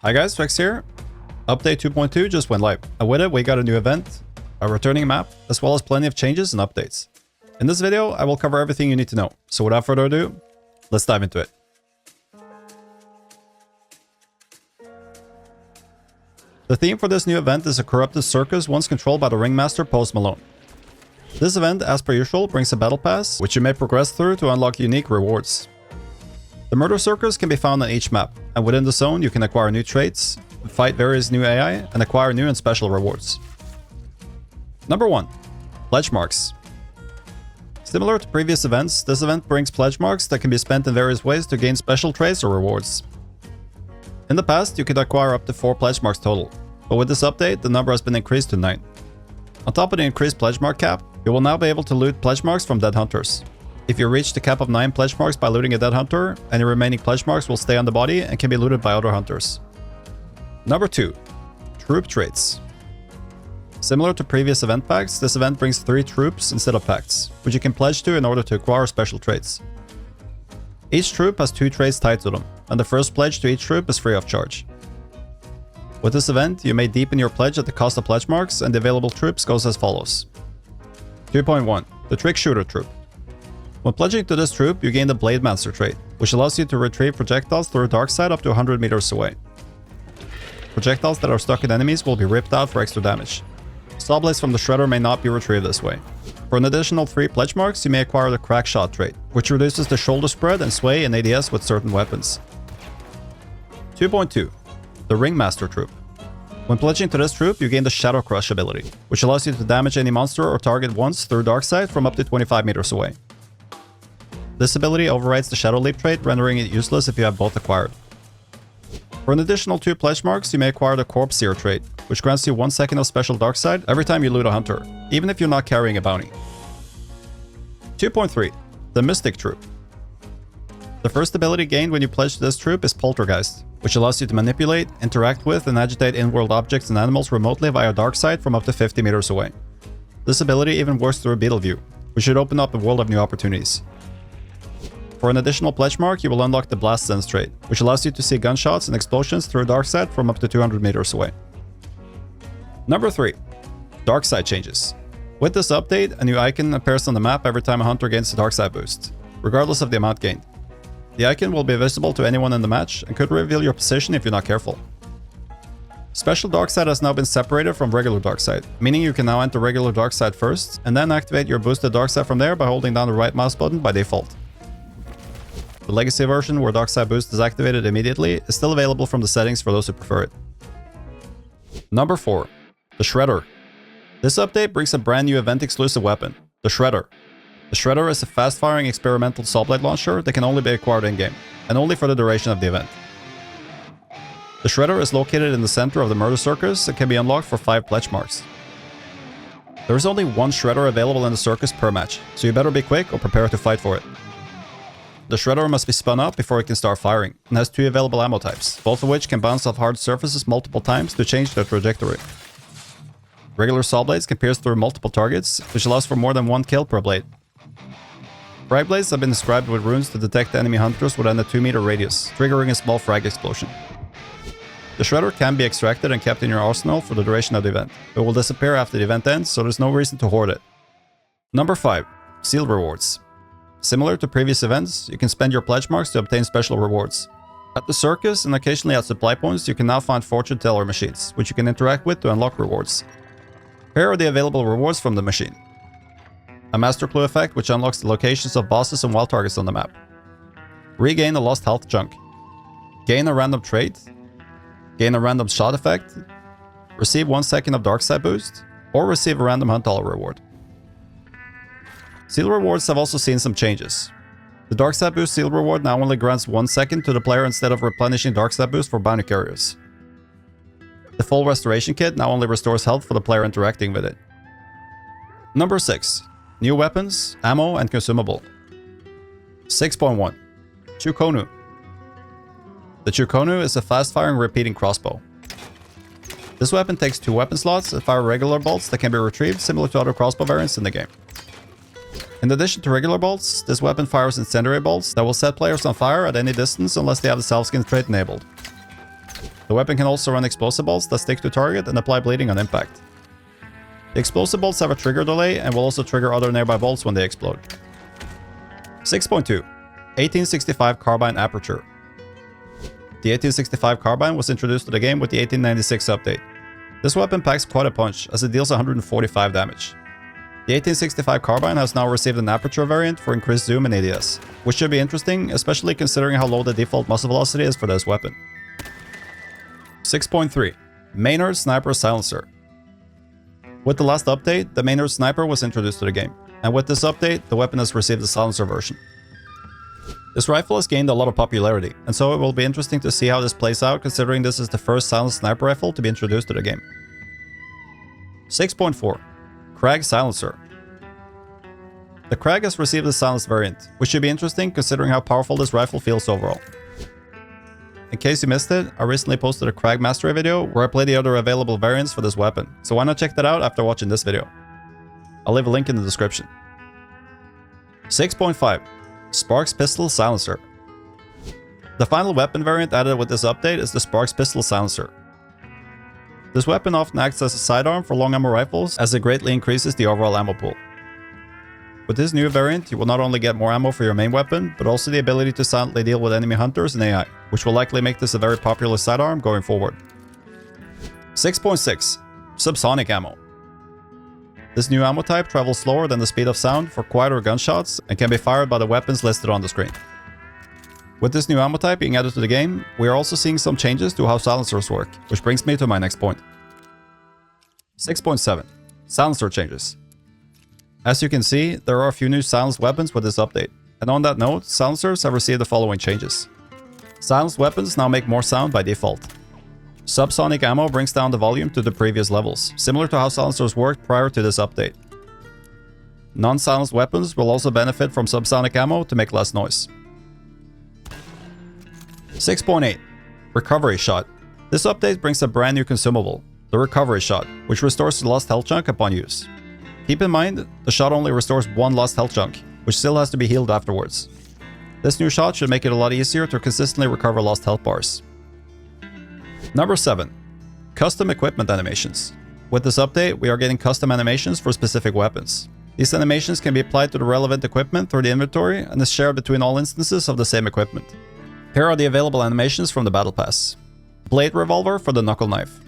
Hi guys, Vex here. Update 2.2 just went live, and with it we got a new event, a returning map, as well as plenty of changes and updates. In this video, I will cover everything you need to know, so without further ado, let's dive into it. The theme for this new event is a corrupted circus once controlled by the ringmaster Post Malone. This event, as per usual, brings a battle pass, which you may progress through to unlock unique rewards. The Murder Circus can be found on each map, and within the zone you can acquire new traits, fight various new AI, and acquire new and special rewards. Number 1. Pledge Marks. Similar to previous events, this event brings pledge marks that can be spent in various ways to gain special traits or rewards. In the past, you could acquire up to 4 pledge marks total, but with this update, the number has been increased to 9. On top of the increased pledge mark cap, you will now be able to loot pledge marks from dead hunters. If you reach the cap of 9 pledge marks by looting a dead hunter, any remaining pledge marks will stay on the body and can be looted by other hunters. Number 2. Troupe Traits. Similar to previous event packs, this event brings 3 troops instead of packs, which you can pledge to in order to acquire special traits. Each troop has 2 traits tied to them, and the first pledge to each troop is free of charge. With this event, you may deepen your pledge at the cost of pledge marks, and the available troops goes as follows. 2.1. The Trick Shooter Troop. When pledging to this troop, you gain the Blade Master trait, which allows you to retrieve projectiles through a dark side up to 100 meters away. Projectiles that are stuck in enemies will be ripped out for extra damage. Saw blades from the Shredder may not be retrieved this way. For an additional 3 pledge marks, you may acquire the Crack Shot trait, which reduces the shoulder spread and sway in ADS with certain weapons. 2.2. The Ringmaster Troop. When pledging to this troop, you gain the Shadow Crush ability, which allows you to damage any monster or target once through dark side from up to 25 meters away. This ability overrides the Shadow Leap trait, rendering it useless if you have both acquired. For an additional 2 pledge marks, you may acquire the Corpse Seer trait, which grants you 1 second of special dark side every time you loot a hunter, even if you're not carrying a bounty. 2.3. The Mystic Troop. The first ability gained when you pledge to this troop is Poltergeist, which allows you to manipulate, interact with, and agitate in-world objects and animals remotely via dark side from up to 50 meters away. This ability even works through a Beetle View, which should open up a world of new opportunities. For an additional pledge mark, you will unlock the Blast Sense trait, which allows you to see gunshots and explosions through a dark side from up to 200 meters away. Number 3. Dark side changes. With this update, a new icon appears on the map every time a hunter gains a dark side boost, regardless of the amount gained. The icon will be visible to anyone in the match and could reveal your position if you're not careful. Special dark side has now been separated from regular dark side, meaning you can now enter regular dark side first, and then activate your boosted dark side from there by holding down the right mouse button by default. The legacy version, where dark side boost is activated immediately, is still available from the settings for those who prefer it. Number 4. The Shredder. This update brings a brand new event-exclusive weapon, the Shredder. The Shredder is a fast-firing experimental saw blade launcher that can only be acquired in-game, and only for the duration of the event. The Shredder is located in the center of the Murder Circus and can be unlocked for 5 pledge marks. There is only 1 Shredder available in the circus per match, so you better be quick or prepare to fight for it. The Shredder must be spun up before it can start firing, and has 2 available ammo types, both of which can bounce off hard surfaces multiple times to change their trajectory. Regular saw blades can pierce through multiple targets, which allows for more than 1 kill per blade. Frag blades have been described with runes to detect enemy hunters within a 2-meter radius, triggering a small frag explosion. The Shredder can be extracted and kept in your arsenal for the duration of the event, but will disappear after the event ends, so there's no reason to hoard it. Number 5. Seal Rewards. Similar to previous events, you can spend your pledge marks to obtain special rewards. At the circus and occasionally at supply points, you can now find fortune teller machines, which you can interact with to unlock rewards. Here are the available rewards from the machine. A Master Clue effect, which unlocks the locations of bosses and wild targets on the map. Regain a lost health chunk. Gain a random trait. Gain a random shot effect. Receive 1 second of dark side boost. Or receive a random hunt dollar reward. Seal rewards have also seen some changes. The dark side boost seal reward now only grants 1 second to the player instead of replenishing dark side boost for bounty carriers. The full restoration kit now only restores health for the player interacting with it. Number 6. New weapons, ammo, and consumable. 6.1. Chukonu. The Chukonu is a fast-firing repeating crossbow. This weapon takes 2 weapon slots and fire regular bolts that can be retrieved similar to other crossbow variants in the game. In addition to regular bolts, this weapon fires incendiary bolts that will set players on fire at any distance unless they have the self-skin trait enabled. The weapon can also run explosive bolts that stick to target and apply bleeding on impact. The explosive bolts have a trigger delay and will also trigger other nearby bolts when they explode. 6.2. 1865 Carbine Aperture. The 1865 Carbine was introduced to the game with the 1896 update. This weapon packs quite a punch, as it deals 145 damage. The 1865 Carbine has now received an aperture variant for increased zoom and ADS, which should be interesting, especially considering how low the default muzzle velocity is for this weapon. 6.3. Maynard Sniper Silencer. With the last update, the Maynard Sniper was introduced to the game, and with this update, the weapon has received a silencer version. This rifle has gained a lot of popularity, and so it will be interesting to see how this plays out considering this is the first silenced sniper rifle to be introduced to the game. 6.4. Krag Silencer. The Krag has received a silenced variant, which should be interesting considering how powerful this rifle feels overall. In case you missed it, I recently posted a Krag Mastery video where I play the other available variants for this weapon, so why not check that out after watching this video. I'll leave a link in the description. 6.5. Sparks Pistol Silencer. The final weapon variant added with this update is the Sparks Pistol Silencer. This weapon often acts as a sidearm for long ammo rifles as it greatly increases the overall ammo pool. With this new variant, you will not only get more ammo for your main weapon, but also the ability to silently deal with enemy hunters and AI, which will likely make this a very popular sidearm going forward. 6.6. Subsonic Ammo. This new ammo type travels slower than the speed of sound for quieter gunshots and can be fired by the weapons listed on the screen. With this new ammo type being added to the game, we are also seeing some changes to how silencers work, which brings me to my next point. 6.7. Silencer changes. As you can see, there are a few new silenced weapons with this update, and on that note, silencers have received the following changes. Silenced weapons now make more sound by default. Subsonic ammo brings down the volume to the previous levels, similar to how silencers worked prior to this update. Non-silenced weapons will also benefit from subsonic ammo to make less noise. 6.8. Recovery Shot. This update brings a brand new consumable, the Recovery Shot, which restores the lost health chunk upon use. Keep in mind, the shot only restores one lost health chunk, which still has to be healed afterwards. This new shot should make it a lot easier to consistently recover lost health bars. Number 7. Custom Equipment Animations. With this update, we are getting custom animations for specific weapons. These animations can be applied to the relevant equipment through the inventory and is shared between all instances of the same equipment. Here are the available animations from the Battle Pass. Blade Revolver for the Knuckle Knife.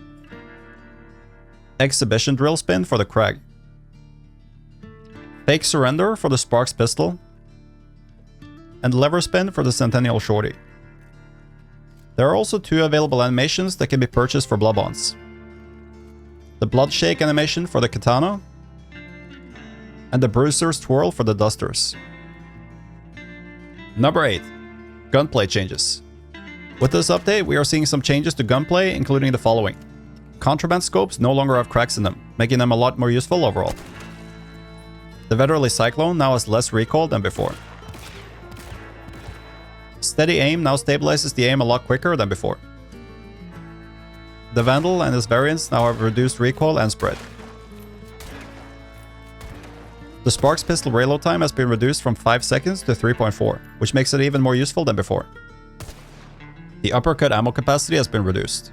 Exhibition Drill Spin for the Krag. Fake Surrender for the Sparks Pistol. And Lever Spin for the Centennial Shorty. There are also 2 available animations that can be purchased for Blood Bonds. The Blood Shake animation for the Katana. And the Bruiser's Twirl for the Dusters. Number 8. Gunplay changes. With this update, we are seeing some changes to gunplay, including the following. Contraband scopes no longer have cracks in them, making them a lot more useful overall. The Vetterli Cyclone now has less recoil than before. Steady Aim now stabilizes the aim a lot quicker than before. The Vandal and his variants now have reduced recoil and spread. The Sparks Pistol reload time has been reduced from 5 seconds to 3.4, which makes it even more useful than before. The uppercut ammo capacity has been reduced.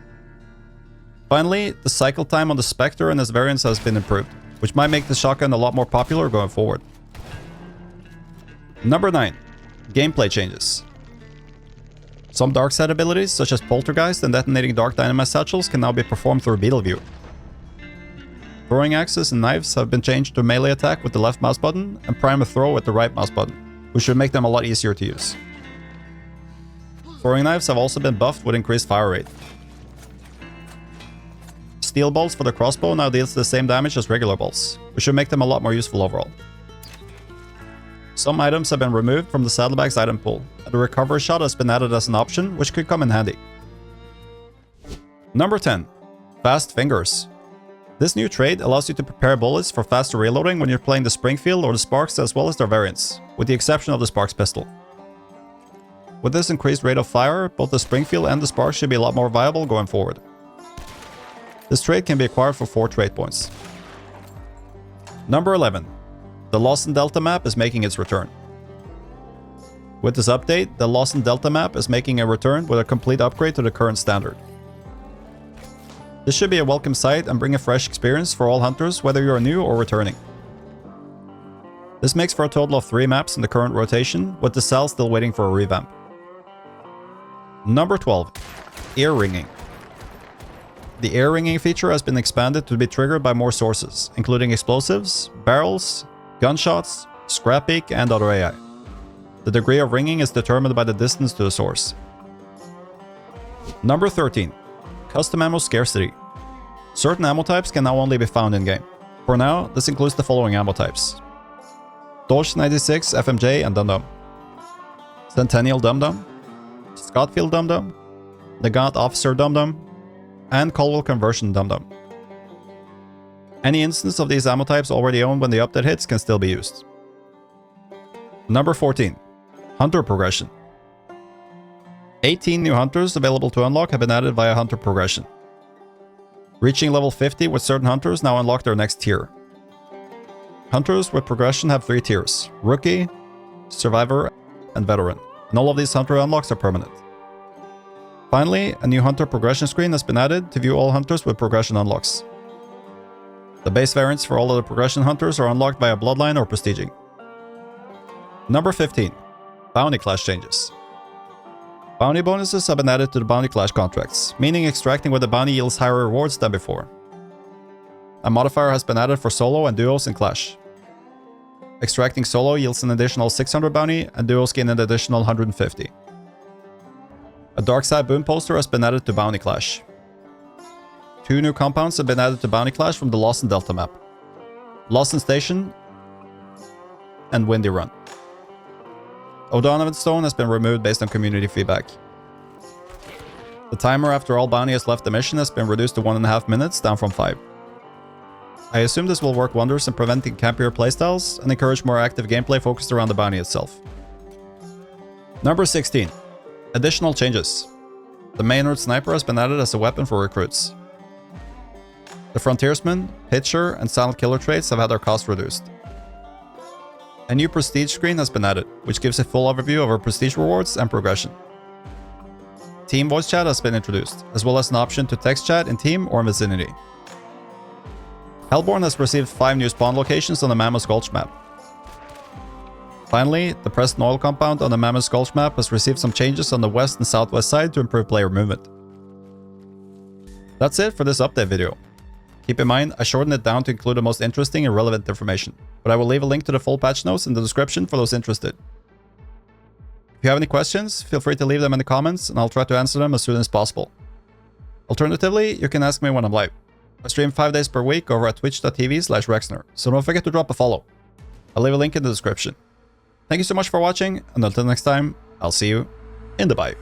Finally, the cycle time on the Spectre and his variants has been improved, which might make the shotgun a lot more popular going forward. Number 9. Gameplay changes. Some dark side abilities, such as Poltergeist and detonating Dark Dynamite satchels, can now be performed through Beetle View. Throwing axes and knives have been changed to melee attack with the left mouse button and prime a throw with the right mouse button, which should make them a lot easier to use. Throwing knives have also been buffed with increased fire rate. Steel bolts for the crossbow now deals the same damage as regular bolts, which should make them a lot more useful overall. Some items have been removed from the saddlebag's item pool, and the recovery shot has been added as an option, which could come in handy. Number 10. Fast Fingers. This new trait allows you to prepare bullets for faster reloading when you're playing the Springfield or the Sparks as well as their variants, with the exception of the Sparks pistol. With this increased rate of fire, both the Springfield and the Sparks should be a lot more viable going forward. This trait can be acquired for 4 trait points. Number 11. The Lawson Delta map is making its return. With this update, the Lawson Delta map is making a return with a complete upgrade to the current standard. This should be a welcome sight and bring a fresh experience for all hunters, whether you're new or returning. This makes for a total of 3 maps in the current rotation, with the cell still waiting for a revamp. Number 12. Ear ringing. The ear ringing feature has been expanded to be triggered by more sources, including explosives, barrels, gunshots, scrap peek, and other AI. The degree of ringing is determined by the distance to the source. Number 13. Custom ammo scarcity. Certain ammo types can now only be found in-game. For now, this includes the following ammo types: Dodge 96 FMJ and Dum-Dum, Centennial Dum-Dum, Scottfield Dum-Dum, Nagant Officer Dum-Dum, and Colwell Conversion Dum-Dum. Any instance of these ammo types already owned when the update hits can still be used. Number 14. Hunter Progression. 18 new hunters available to unlock have been added via Hunter Progression. Reaching level 50 with certain hunters now unlock their next tier. Hunters with progression have 3 tiers: Rookie, Survivor, and Veteran, and all of these hunter unlocks are permanent. Finally, a new hunter progression screen has been added to view all hunters with progression unlocks. The base variants for all of the progression hunters are unlocked via Bloodline or Prestiging. Number 15. Bounty Clash changes. Bounty bonuses have been added to the Bounty Clash contracts, meaning extracting with the bounty yields higher rewards than before. A modifier has been added for solo and duos in Clash. Extracting solo yields an additional 600 bounty, and duos gain an additional 150. A Dark Side boom poster has been added to Bounty Clash. 2 new compounds have been added to Bounty Clash from the Lawson Delta map: Lawson Station and Windy Run. O'Donovan Stone has been removed based on community feedback. The timer after all bounty has left the mission has been reduced to 1.5 minutes, down from 5. I assume this will work wonders in preventing campier playstyles and encourage more active gameplay focused around the bounty itself. Number 16. Additional changes. The Maynard Sniper has been added as a weapon for recruits. The Frontiersman, Pitcher, and Silent Killer traits have had their cost reduced. A new prestige screen has been added, which gives a full overview of our prestige rewards and progression. Team voice chat has been introduced, as well as an option to text chat in team or vicinity. Hellborn has received 5 new spawn locations on the Mammoth Gulch map. Finally, the Preston Oil compound on the Mammoth Gulch map has received some changes on the west and southwest side to improve player movement. That's it for this update video. Keep in mind, I shortened it down to include the most interesting and relevant information, but I will leave a link to the full patch notes in the description for those interested. If you have any questions, feel free to leave them in the comments and I'll try to answer them as soon as possible. Alternatively, you can ask me when I'm live. I stream 5 days per week over at twitch.tv/Rexner, so don't forget to drop a follow. I'll leave a link in the description. Thank you so much for watching, and until next time, I'll see you in the bye.